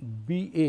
BA,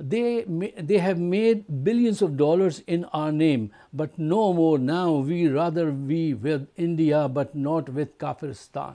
They have made billions of dollars in our name, but no more now. We rather be with India, but not with Kafiristan.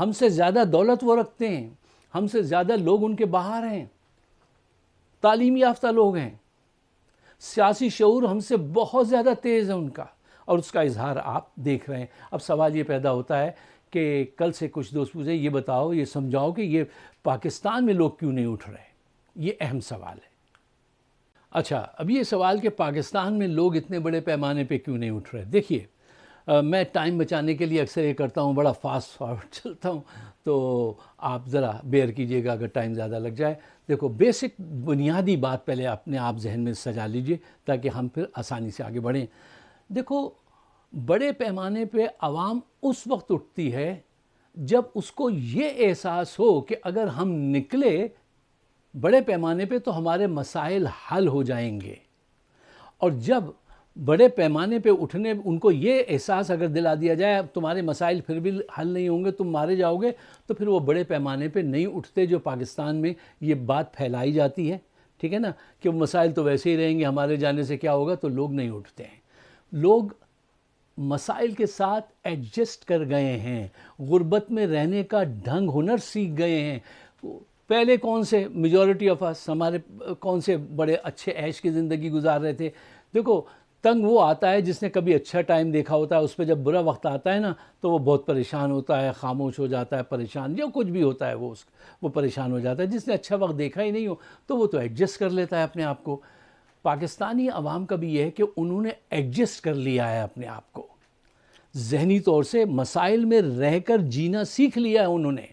ہم سے زیادہ دولت وہ رکھتے ہیں، ہم سے زیادہ لوگ ان کے باہر ہیں، تعلیم یافتہ لوگ ہیں، سیاسی شعور ہم سے بہت زیادہ تیز ہے ان کا، اور اس کا اظہار آپ دیکھ رہے ہیں۔ اب سوال یہ پیدا ہوتا ہے کہ کل سے کچھ دوست پوچھیں یہ بتاؤ، یہ سمجھاؤ کہ یہ پاکستان میں لوگ کیوں نہیں اٹھ رہے؟ یہ اہم سوال ہے۔ اچھا، اب یہ سوال کہ پاکستان میں لوگ اتنے بڑے پیمانے پہ کیوں نہیں اٹھ رہے، دیکھیے میں ٹائم بچانے کے لیے اکثر یہ کرتا ہوں، بڑا فاسٹ فارورڈ چلتا ہوں، تو آپ ذرا بیئر کیجئے گا اگر ٹائم زیادہ لگ جائے۔ دیکھو، بیسک بنیادی بات پہلے اپنے آپ ذہن میں سجا لیجئے تاکہ ہم پھر آسانی سے آگے بڑھیں۔ دیکھو، بڑے پیمانے پہ عوام اس وقت اٹھتی ہے جب اس کو یہ احساس ہو کہ اگر ہم نکلے بڑے پیمانے پہ تو ہمارے مسائل حل ہو جائیں گے، اور جب بڑے پیمانے پہ اٹھنے ان کو یہ احساس اگر دلا دیا جائے تمہارے مسائل پھر بھی حل نہیں ہوں گے، تم مارے جاؤ گے، تو پھر وہ بڑے پیمانے پہ نہیں اٹھتے، جو پاکستان میں یہ بات پھیلائی جاتی ہے، ٹھیک ہے نا، کہ مسائل تو ویسے ہی رہیں گے، ہمارے جانے سے کیا ہوگا، تو لوگ نہیں اٹھتے ہیں۔ لوگ مسائل کے ساتھ ایڈجسٹ کر گئے ہیں، غربت میں رہنے کا ڈھنگ ہنر سیکھ گئے ہیں۔ پہلے کون سے میجورٹی آف اس ہمارے کون سے بڑے اچھے عیش کی زندگی گزار رہے تھے؟ دیکھو، تنگ وہ آتا ہے جس نے کبھی اچھا ٹائم دیکھا ہوتا ہے، اس پہ جب برا وقت آتا ہے نا تو وہ بہت پریشان ہوتا ہے، خاموش ہو جاتا ہے، پریشان، جو کچھ بھی ہوتا ہے وہ پریشان ہو جاتا ہے۔ جس نے اچھا وقت دیکھا ہی نہیں ہو تو وہ تو ایڈجسٹ کر لیتا ہے اپنے آپ کو۔ پاکستانی عوام کا بھی یہ ہے کہ انہوں نے ایڈجسٹ کر لیا ہے اپنے آپ کو، ذہنی طور سے مسائل میں رہ کر جینا سیکھ لیا ہے انہوں نے۔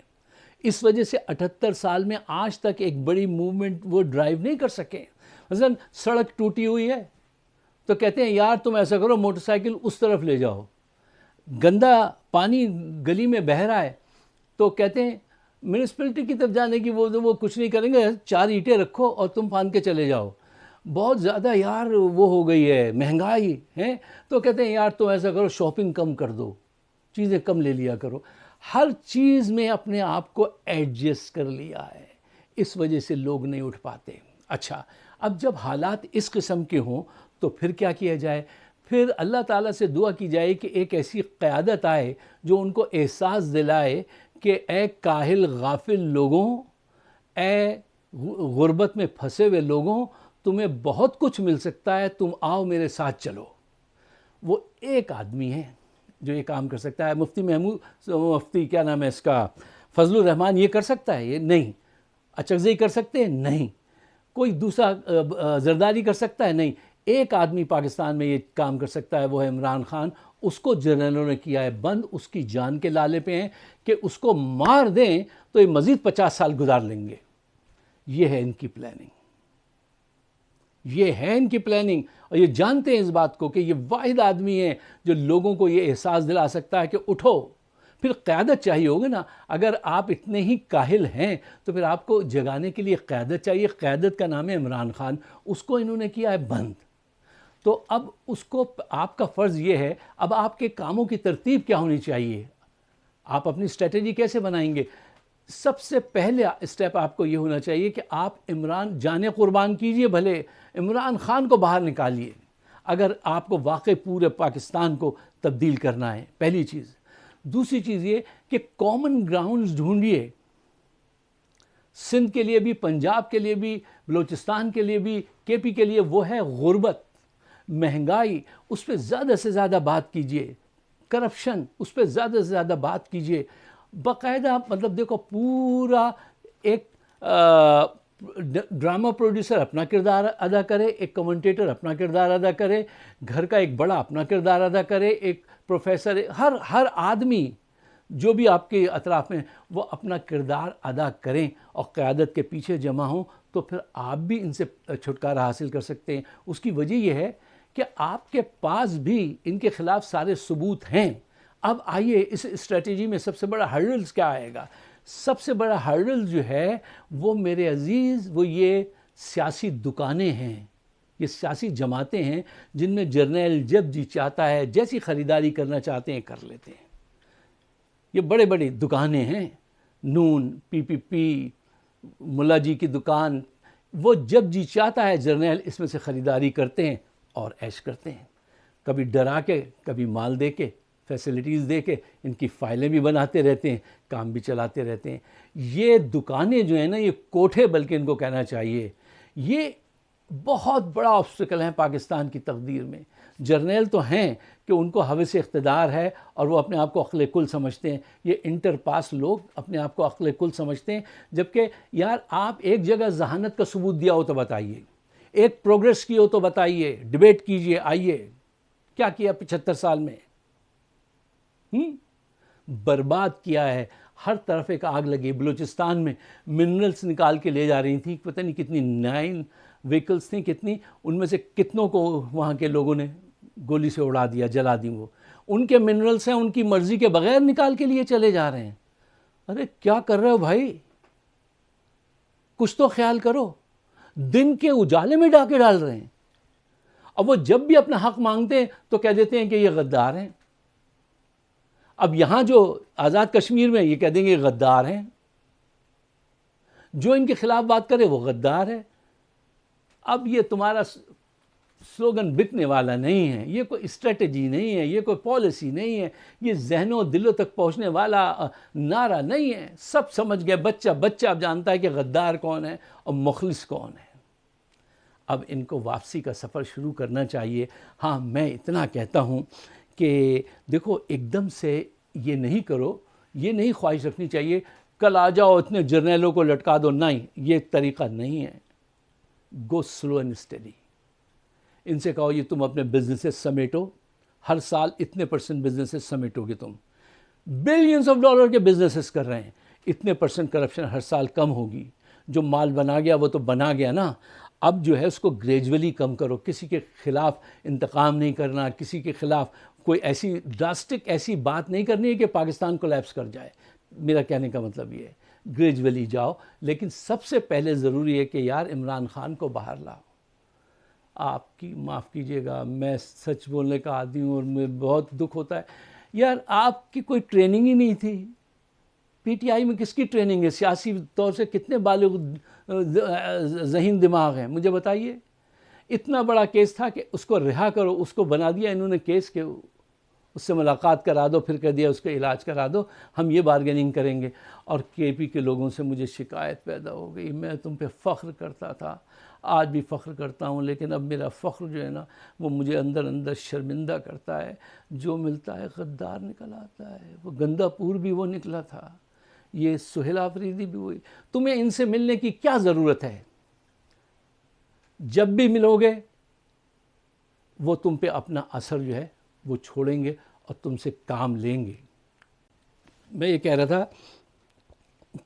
اس وجہ سے 78 سال میں آج تک ایک بڑی موومنٹ وہ ڈرائیو نہیں کر سکے۔ مثلا سڑک ٹوٹی ہوئی ہے تو کہتے ہیں یار تم ایسا کرو، موٹر سائیکل اس طرف لے جاؤ۔ گندا پانی گلی میں بہہ رہا ہے تو کہتے ہیں میونسپلٹی کی طرف جانے کی، وہ کچھ نہیں کریں گے، 4 اینٹیں رکھو اور تم پھاند کے چلے جاؤ۔ بہت زیادہ یار وہ ہو گئی ہے مہنگائی ہے، تو کہتے ہیں یار تم ایسا کرو، شاپنگ کم کر دو، چیزیں کم لے لیا کرو۔ ہر چیز میں اپنے آپ کو ایڈجسٹ کر لیا ہے، اس وجہ سے لوگ نہیں اٹھ پاتے۔ اچھا، اب جب حالات اس قسم کے ہوں تو پھر کیا کیا جائے؟ پھر اللہ تعالیٰ سے دعا کی جائے کہ ایک ایسی قیادت آئے جو ان کو احساس دلائے کہ اے کاہل غافل لوگوں، اے غربت میں پھنسے ہوئے لوگوں، تمہیں بہت کچھ مل سکتا ہے، تم آؤ میرے ساتھ چلو۔ وہ ایک آدمی ہے جو یہ کام کر سکتا ہے۔ مفتی کیا نام ہے اس کا، فضل الرحمان یہ کر سکتا ہے؟ یہ نہیں۔ اچکزئی کر سکتے ہیں؟ نہیں۔ کوئی دوسرا زرداری کر سکتا ہے؟ نہیں۔ ایک آدمی پاکستان میں یہ کام کر سکتا ہے، وہ ہے عمران خان۔ اس کو جنرلوں نے کیا ہے بند، اس کی جان کے لالے پہ ہیں کہ اس کو مار دیں تو یہ مزید 50 سال گزار لیں گے۔ یہ ہے ان کی پلاننگ، یہ ہے ان کی پلاننگ، اور یہ جانتے ہیں اس بات کو کہ یہ واحد آدمی ہے جو لوگوں کو یہ احساس دلا سکتا ہے کہ اٹھو۔ پھر قیادت چاہیے ہوگی نا، اگر آپ اتنے ہی کاہل ہیں تو پھر آپ کو جگانے کے لیے قیادت چاہیے۔ قیادت کا نام ہے عمران خان، اس کو انہوں نے کیا ہے بند۔ تو اب اس کو آپ کا فرض یہ ہے، اب آپ کے کاموں کی ترتیب کیا ہونی چاہیے، آپ اپنی اسٹریٹجی کیسے بنائیں گے؟ سب سے پہلے اسٹیپ آپ کو یہ ہونا چاہیے کہ آپ عمران جانیں قربان کیجئے، بھلے عمران خان کو باہر نکالیے اگر آپ کو واقعی پورے پاکستان کو تبدیل کرنا ہے، پہلی چیز۔ دوسری چیز یہ کہ کامن گراؤنڈز ڈھونڈیے، سندھ کے لیے بھی، پنجاب کے لیے بھی، بلوچستان کے لیے بھی، کے پی کے لیے، وہ ہے غربت، مہنگائی، اس پہ زیادہ سے زیادہ بات کیجئے، کرپشن، اس پہ زیادہ سے زیادہ بات کیجئے۔ باقاعدہ مطلب دیکھو، پورا ایک ڈرامہ پروڈیوسر اپنا کردار ادا کرے، ایک کمنٹیٹر اپنا کردار ادا کرے، گھر کا ایک بڑا اپنا کردار ادا کرے، ایک پروفیسر، ہر آدمی جو بھی آپ کے اطراف میں، وہ اپنا کردار ادا کریں اور قیادت کے پیچھے جمع ہوں، تو پھر آپ بھی ان سے چھٹکارا حاصل کر سکتے ہیں۔ اس کی وجہ یہ ہے کہ آپ کے پاس بھی ان کے خلاف سارے ثبوت ہیں۔ اب آئیے اس اسٹریٹجی میں سب سے بڑا ہرڈلز کیا آئے گا؟ سب سے بڑا ہرڈل جو ہے وہ میرے عزیز، وہ یہ سیاسی دکانیں ہیں، یہ سیاسی جماعتیں ہیں جن میں جرنیل جب جی چاہتا ہے جیسی خریداری کرنا چاہتے ہیں کر لیتے ہیں۔ یہ بڑے بڑی دکانیں ہیں، نون، پی پی پی، ملا جی کی دکان، وہ جب جی چاہتا ہے جرنیل اس میں سے خریداری کرتے ہیں اور عیش کرتے ہیں، کبھی ڈرا کے، کبھی مال دے کے، فیسلٹیز دے کے ان کی فائلیں بھی بناتے رہتے ہیں, کام بھی چلاتے رہتے ہیں. یہ دکانیں جو ہیں نا, یہ کوٹھے بلکہ ان کو کہنا چاہیے, یہ بہت بڑا آبسٹیکل ہیں پاکستان کی تقدیر میں. جرنیل تو ہیں کہ ان کو ہوس اقتدار ہے اور وہ اپنے آپ کو عقل کل سمجھتے ہیں. یہ انٹر پاس لوگ اپنے آپ کو عقل کل سمجھتے ہیں, جبکہ یار آپ ایک جگہ ذہانت کا ثبوت دیا ہو تو بتائیے, ایک پروگریس کی ہو تو بتائیے, ڈیبیٹ کیجئے, آئیے. کیا کیا 75 سال میں؟ برباد کیا ہے. ہر طرف ایک آگ لگی. بلوچستان میں منرلز نکال کے لے جا رہی تھیں, پتہ نہیں کتنی 9 ویکلز تھیں, کتنی, ان میں سے کتنوں کو وہاں کے لوگوں نے گولی سے اڑا دیا, جلا دی. وہ ان کے منرلز ہیں, ان کی مرضی کے بغیر نکال کے لیے چلے جا رہے ہیں. ارے کیا کر رہے ہو بھائی, کچھ تو خیال کرو. دن کے اجالے میں ڈاکے ڈال رہے ہیں. اب وہ جب بھی اپنا حق مانگتے ہیں تو کہہ دیتے ہیں کہ یہ غدار ہیں. اب یہاں جو آزاد کشمیر میں یہ کہہ دیں گے یہ غدار ہیں, جو ان کے خلاف بات کرے وہ غدار ہے. اب یہ تمہارا سلوگن بکنے والا نہیں ہے, یہ کوئی اسٹریٹجی نہیں ہے, یہ کوئی پالیسی نہیں ہے, یہ ذہنوں دلوں تک پہنچنے والا نعرہ نہیں ہے. سب سمجھ گئے, بچہ اب جانتا ہے کہ غدار کون ہے اور مخلص کون ہے. اب ان کو واپسی کا سفر شروع کرنا چاہیے. ہاں میں اتنا کہتا ہوں کہ دیکھو ایک دم سے یہ نہیں کرو, یہ نہیں خواہش رکھنی چاہیے کل آ جاؤ اتنے جرنیلوں کو لٹکا دو. نہیں, یہ طریقہ نہیں ہے. گو سلو اینڈ اسٹڈی. ان سے کہو یہ تم اپنے بزنسز سمیٹو, ہر سال اتنے % بزنسز سمیٹو گے تم. بلینز آف ڈالر کے بزنسز کر رہے ہیں, اتنے % کرپشن ہر سال کم ہوگی. جو مال بنا گیا وہ تو بنا گیا نا, اب جو ہے اس کو گریجولی کم کرو. کسی کے خلاف انتقام نہیں کرنا, کسی کے خلاف کوئی ایسی ڈراسٹک ایسی بات نہیں کرنی ہے کہ پاکستان کولیپس کر جائے. میرا کہنے کا مطلب یہ ہے گریجولی جاؤ, لیکن سب سے پہلے ضروری ہے کہ یار عمران خان کو باہر لاؤ. آپ کی معاف کیجئے گا, میں سچ بولنے کا عادی ہوں اور مجھے بہت دکھ ہوتا ہے. یار آپ کی کوئی ٹریننگ ہی نہیں تھی. پی ٹی آئی میں کس کی ٹریننگ ہے؟ سیاسی طور سے کتنے بالغ ذہین دماغ ہیں مجھے بتائیے. اتنا بڑا کیس تھا کہ اس کو رہا کرو, اس کو بنا دیا انہوں نے کیس کے اس سے ملاقات کرا دو, پھر کہہ دیا اس کا علاج کرا دو, ہم یہ بارگیننگ کریں گے. اور کے پی کے لوگوں سے مجھے شکایت پیدا ہو گئی. میں تم پہ فخر کرتا تھا, آج بھی فخر کرتا ہوں, لیکن اب میرا فخر جو ہے نا وہ مجھے اندر اندر شرمندہ کرتا ہے. جو ملتا ہے غدار نکل آتا ہے. وہ گندہ پور بھی وہ نکلا تھا, یہ سہیل آفریدی بھی وہی. تمہیں ان سے ملنے کی کیا ضرورت ہے؟ جب بھی ملو گے وہ تم پہ اپنا اثر جو ہے وہ چھوڑیں گے اور تم سے کام لیں گے. میں یہ کہہ رہا تھا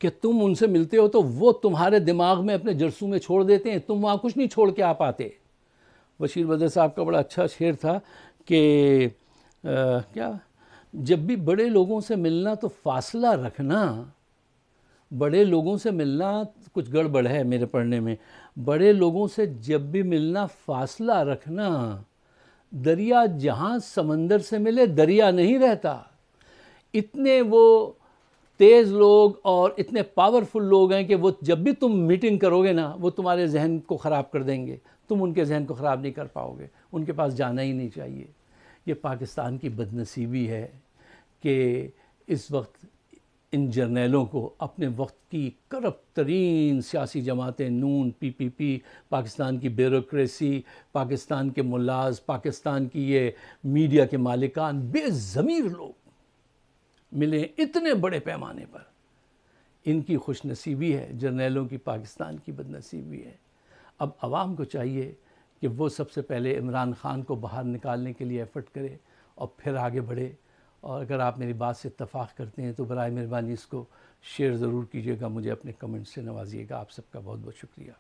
کہ تم ان سے ملتے ہو تو وہ تمہارے دماغ میں اپنے جرسوں میں چھوڑ دیتے ہیں, تم وہاں کچھ نہیں چھوڑ کے آ پاتے. بشیر بدر صاحب کا بڑا اچھا شعر تھا کہ کیا, جب بھی بڑے لوگوں سے ملنا تو فاصلہ رکھنا. بڑے لوگوں سے ملنا کچھ گڑبڑ ہے میرے پڑھنے میں. بڑے لوگوں سے جب بھی ملنا فاصلہ رکھنا. دریا جہاں سمندر سے ملے دریا نہیں رہتا. اتنے وہ تیز لوگ اور اتنے پاورفل لوگ ہیں کہ وہ جب بھی تم میٹنگ کرو گے نا وہ تمہارے ذہن کو خراب کر دیں گے. تم ان کے ذہن کو خراب نہیں کر پاؤ گے, ان کے پاس جانا ہی نہیں چاہیے. یہ پاکستان کی بدنصیبی ہے کہ اس وقت ان جرنیلوں کو اپنے وقت کی کرپٹ ترین سیاسی جماعتیں, نون, پی پی پی, پاکستان کی بیوروکریسی, پاکستان کے ملاز, پاکستان کی یہ میڈیا کے مالکان, بے ضمیر لوگ ملے اتنے بڑے پیمانے پر. ان کی خوش نصیبی ہے, جرنیلوں کی پاکستان کی بدنصیبی ہے. اب عوام کو چاہیے کہ وہ سب سے پہلے عمران خان کو باہر نکالنے کے لیے ایفرٹ کرے اور پھر آگے بڑھے. اور اگر آپ میری بات سے اتفاق کرتے ہیں تو برائے مہربانی اس کو شیئر ضرور کیجیے گا, مجھے اپنے کمنٹ سے نوازیے گا. آپ سب کا بہت بہت شکریہ.